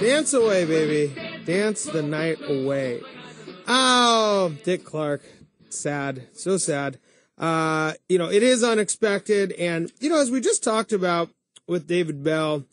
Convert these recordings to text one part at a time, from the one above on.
Dance away, baby. Dance the night away. Oh, Dick Clark. Sad. So sad. It is unexpected. And, as we just talked about with David Bell,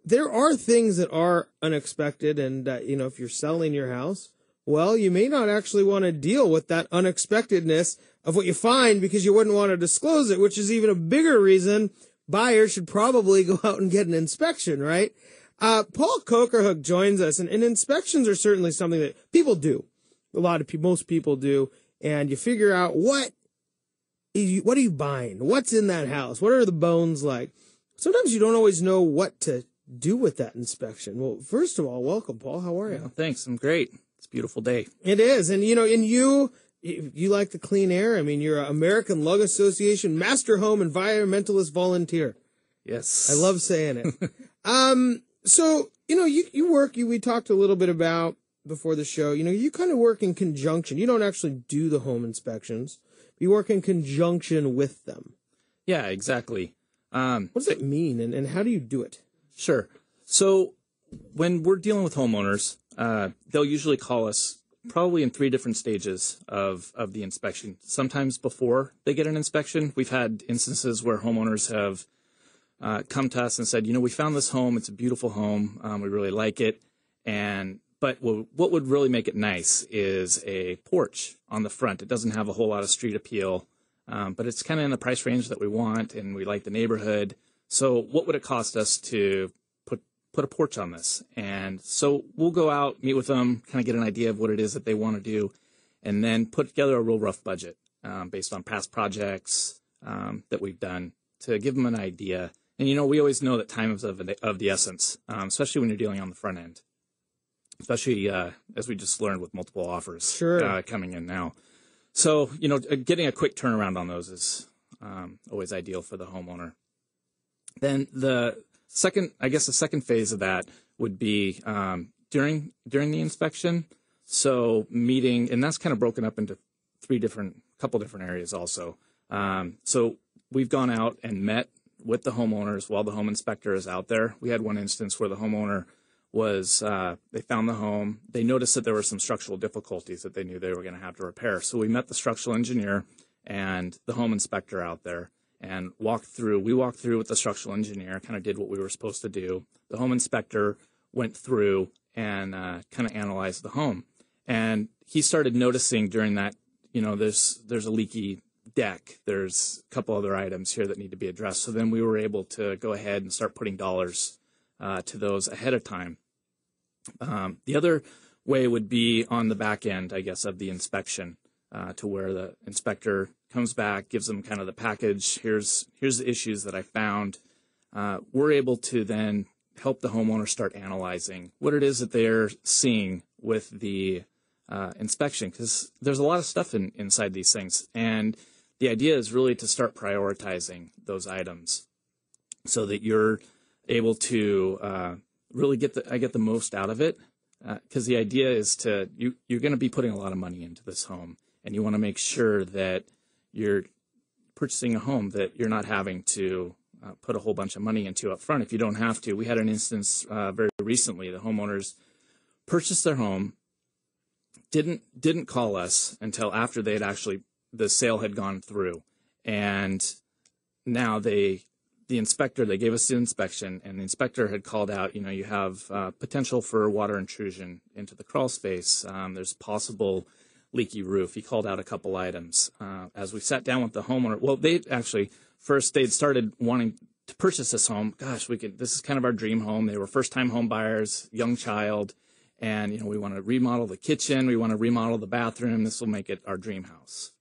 there are things that are unexpected. And, if you're selling your house, well, you may not actually want to deal with that unexpectedness of what you find because you wouldn't want to disclose it, which is even a bigger reason buyers should probably go out and get an inspection, right? Paul Kocharhook joins us, and inspections are certainly something that people do. Most people do, and you figure out what are you buying? What's in that house? What are the bones like? Sometimes you don't always know what to do with that inspection. Well, first of all, welcome, Paul. How are you? Yeah, thanks. I'm great. It's a beautiful day. It is, and you like the clean air. I mean, you're an American Lung Association Master Home Environmentalist Volunteer. Yes. I love saying it. So, you work, we talked a little bit about before the show, you kind of work in conjunction. You don't actually do the home inspections. You work in conjunction with them. Yeah, exactly. What does that mean, and how do you do it? Sure. So when we're dealing with homeowners, they'll usually call us probably in 3 different stages of the inspection. Sometimes before they get an inspection, we've had instances where homeowners have come to us and said, we found this home. It's a beautiful home. We really like it. But what would really make it nice is a porch on the front. It doesn't have a whole lot of street appeal, but it's kind of in the price range that we want, and we like the neighborhood. So what would it cost us to put a porch on this? And so we'll go out, meet with them, kind of get an idea of what it is that they want to do, and then put together a real rough budget based on past projects that we've done to give them an idea. And, we always know that time is of the essence, especially when you're dealing on the front end, especially as we just learned with multiple offers coming in now. So, getting a quick turnaround on those is always ideal for the homeowner. Then the second phase of that would be during the inspection. So meeting, and that's kind of broken up into couple different areas also. So we've gone out and met with the homeowners while the home inspector is out there. We had one instance where the homeowner they found the home. They noticed that there were some structural difficulties that they knew they were going to have to repair. So we met the structural engineer and the home inspector out there and walked through with the structural engineer, kind of did what we were supposed to do. The home inspector went through and kind of analyzed the home. And he started noticing during that, there's a leaky deck. There's a couple other items here that need to be addressed. So then we were able to go ahead and start putting dollars to those ahead of time. The other way would be on the back end, I guess, of the inspection, to where the inspector comes back, gives them kind of the package. Here's the issues that I found. We're able to then help the homeowner start analyzing what it is that they're seeing with the inspection, because there's a lot of stuff inside these things. And the idea is really to start prioritizing those items so that you're able to really get the most out of it. Because the idea is you're going to be putting a lot of money into this home, and you want to make sure that you're purchasing a home that you're not having to put a whole bunch of money into up front if you don't have to. We had an instance very recently. The homeowners purchased their home, didn't call us until after the sale had gone through, and now they gave us the inspection, and the inspector had called out, you have potential for water intrusion into the crawl space. There's possible leaky roof. He called out a couple items. As we sat down with the homeowner, well, they'd started wanting to purchase this home. Gosh, this is kind of our dream home. They were first-time home buyers, young child, and, we want to remodel the kitchen. We want to remodel the bathroom. This will make it our dream house.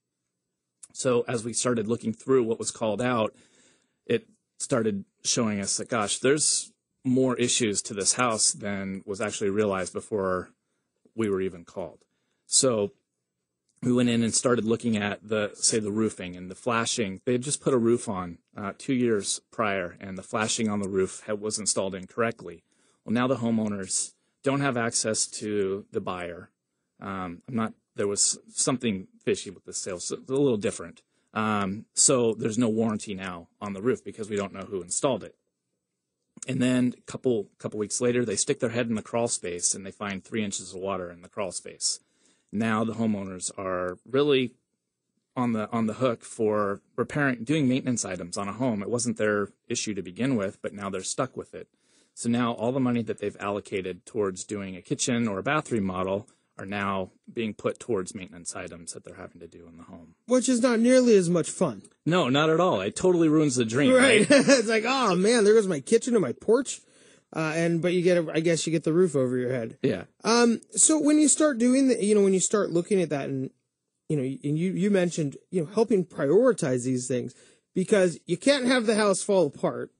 So as we started looking through what was called out, it started showing us that, gosh, there's more issues to this house than was actually realized before we were even called. So we went in and started looking at the roofing and the flashing. They had just put a roof on 2 years prior, and the flashing on the roof was installed incorrectly. Well, now the homeowners don't have access to the buyer. There was something fishy with the sale, so it's a little different. So there's no warranty now on the roof because we don't know who installed it. And then a couple weeks later, they stick their head in the crawl space and they find 3 inches of water in the crawl space. Now the homeowners are really on the hook for doing maintenance items on a home. It wasn't their issue to begin with, but now they're stuck with it. So now all the money that they've allocated towards doing a kitchen or a bath remodel are now being put towards maintenance items that they're having to do in the home. Which is not nearly as much fun. No, not at all. It totally ruins the dream, Right. right? It's like, oh man, there goes my kitchen and my porch. But I guess you get the roof over your head. Yeah. So when you start doing when you start looking at that and, and you mentioned, helping prioritize these things, because you can't have the house fall apart,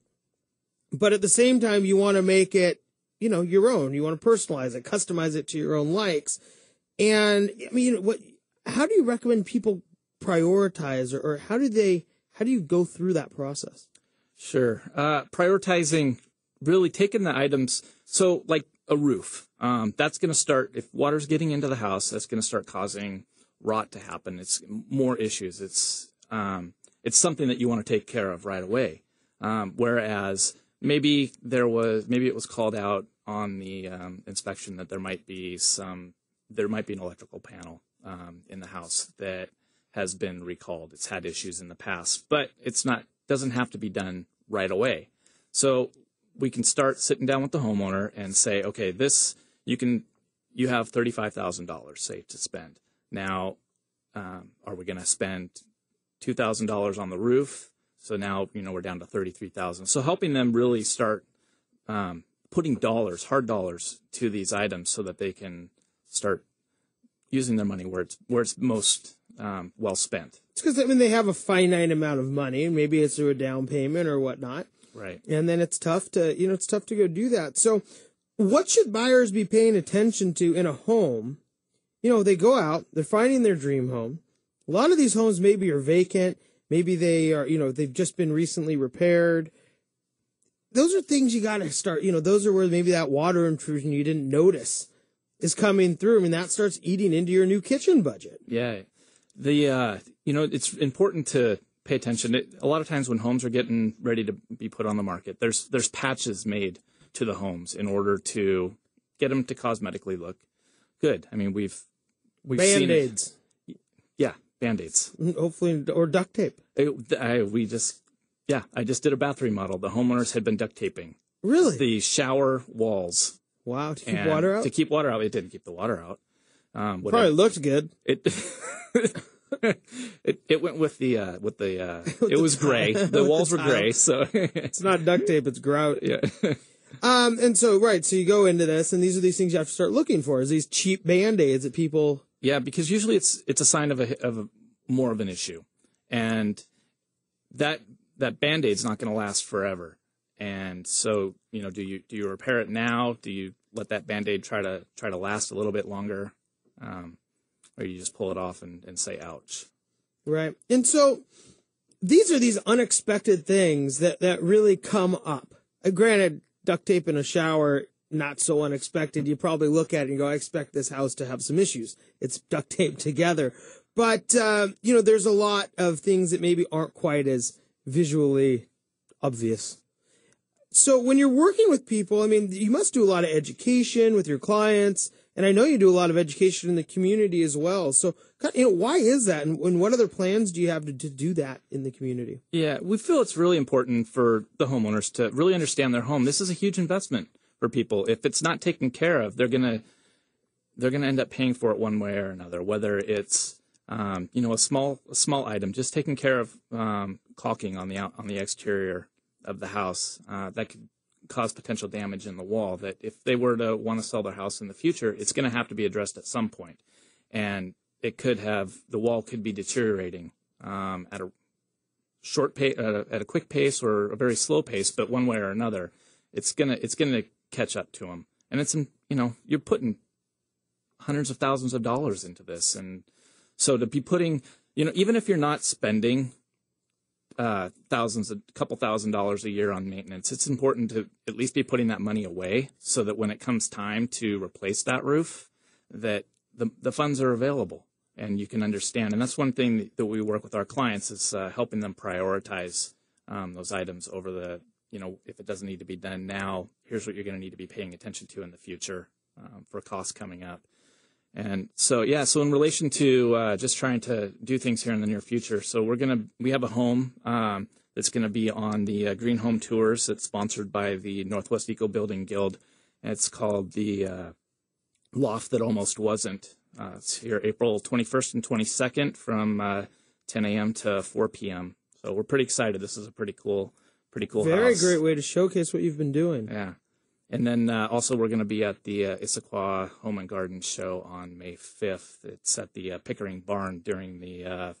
but at the same time, you want to make it, your own. You want to personalize it, customize it to your own likes. And I mean, how do you recommend people prioritize, or how do you go through that process? Sure. Prioritizing, really taking the items. So like a roof, that's going to start, if water's getting into the house, that's going to start causing rot to happen. It's more issues. It's something that you want to take care of right away. Whereas maybe it was called out on the inspection that there might be an electrical panel in the house that has been recalled. It's had issues in the past, but doesn't have to be done right away. So we can start sitting down with the homeowner and say, okay, you have $35,000 saved to spend. Now, are we going to spend $2,000 on the roof? So now, we're down to $33,000. So helping them really start putting hard dollars to these items so that they can start using their money where it's most well spent. It's because they have a finite amount of money, and maybe it's through a down payment or whatnot. Right. And then it's tough to go do that. So what should buyers be paying attention to in a home? They go out, they're finding their dream home. A lot of these homes maybe are vacant. Maybe they are, they've just been recently repaired. Those are things you got to start, those are where maybe that water intrusion you didn't notice is coming through. I mean, that starts eating into your new kitchen budget. Yeah. It's important to pay attention. A lot of times when homes are getting ready to be put on the market, there's patches made to the homes in order to get them to cosmetically look good. I mean, we've Band-Aids. Seen, yeah, Band-Aids. Hopefully, or duct tape. I just did a bath remodel. The homeowners had been duct taping. Really? The shower walls. Wow, to keep water out? To keep water out. It didn't keep the water out. Probably looked good. It went with the it was gray. The walls were gray, so it's not duct tape, it's grout. Yeah. And so you go into this, and these are these things you have to start looking for. Is these cheap Band-Aids that people? Yeah, because usually it's a sign of a more of an issue, and that Band-Aid's not going to last forever. And so, do you repair it now? Do you let that Band-Aid try to last a little bit longer, or you just pull it off and say ouch? Right. And so these are these unexpected things that really come up. Granted, duct tape in a shower, not so unexpected. You probably look at it and go, I expect this house to have some issues. It's duct taped together. But, there's a lot of things that maybe aren't quite as visually obvious. So when you're working with people, I mean, you must do a lot of education with your clients, and I know you do a lot of education in the community as well. So, why is that, and what other plans do you have to do that in the community? Yeah, we feel it's really important for the homeowners to really understand their home. This is a huge investment for people. If it's not taken care of, they're gonna end up paying for it one way or another. Whether it's a small item, just taking care of caulking on the exterior of the house, that could cause potential damage in the wall that if they were to want to sell their house in the future, it's going to have to be addressed at some point. And the wall could be deteriorating at a short pace, at a quick pace or a very slow pace, but one way or another, it's going to catch up to them. And it's, you're putting hundreds of thousands of dollars into this. And so to be putting, even if you're not spending a couple $1,000s a year on maintenance, it's important to at least be putting that money away so that when it comes time to replace that roof, that the funds are available and you can understand. And that's one thing that we work with our clients is helping them prioritize those items over if it doesn't need to be done now, here's what you're going to need to be paying attention to in the future for costs coming up. And so, so in relation to just trying to do things here in the near future, so we have a home that's going to be on the Green Home Tours. It's sponsored by the Northwest Eco Building Guild. And it's called the Loft That Almost Wasn't. It's here April 21st and 22nd from 10 a.m. to 4 p.m. So we're pretty excited. This is a pretty cool Very house. great way to showcase what you've been doing. Yeah. And then also we're going to be at the Issaquah Home and Garden Show on May 5th. It's at the Pickering Barn during the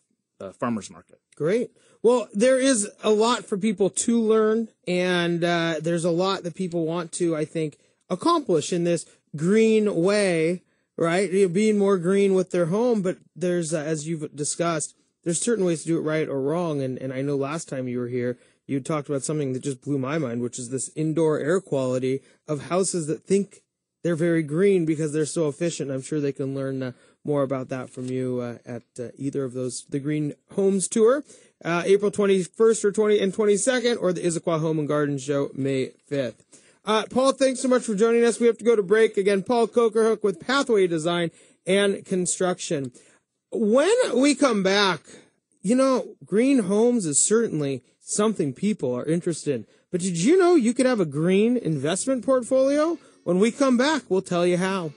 farmers market. Great. Well, there is a lot for people to learn, and there's a lot that people want to, I think, accomplish in this green way, right? Being more green with their home, but there's, as you've discussed, there's certain ways to do it right or wrong. And I know last time you were here, you talked about something that just blew my mind, which is this indoor air quality of houses that think they're very green because they're so efficient. I'm sure they can learn more about that from you at either of those, the Green Homes Tour, April 21st or 22nd, or the Issaquah Home and Garden Show, May 5th. Paul, thanks so much for joining us. We have to go to break. Again, Paul Kocharhook with Pathway Design and Construction. When we come back, green homes is certainly something people are interested in. But did you know you could have a green investment portfolio? When we come back, we'll tell you how.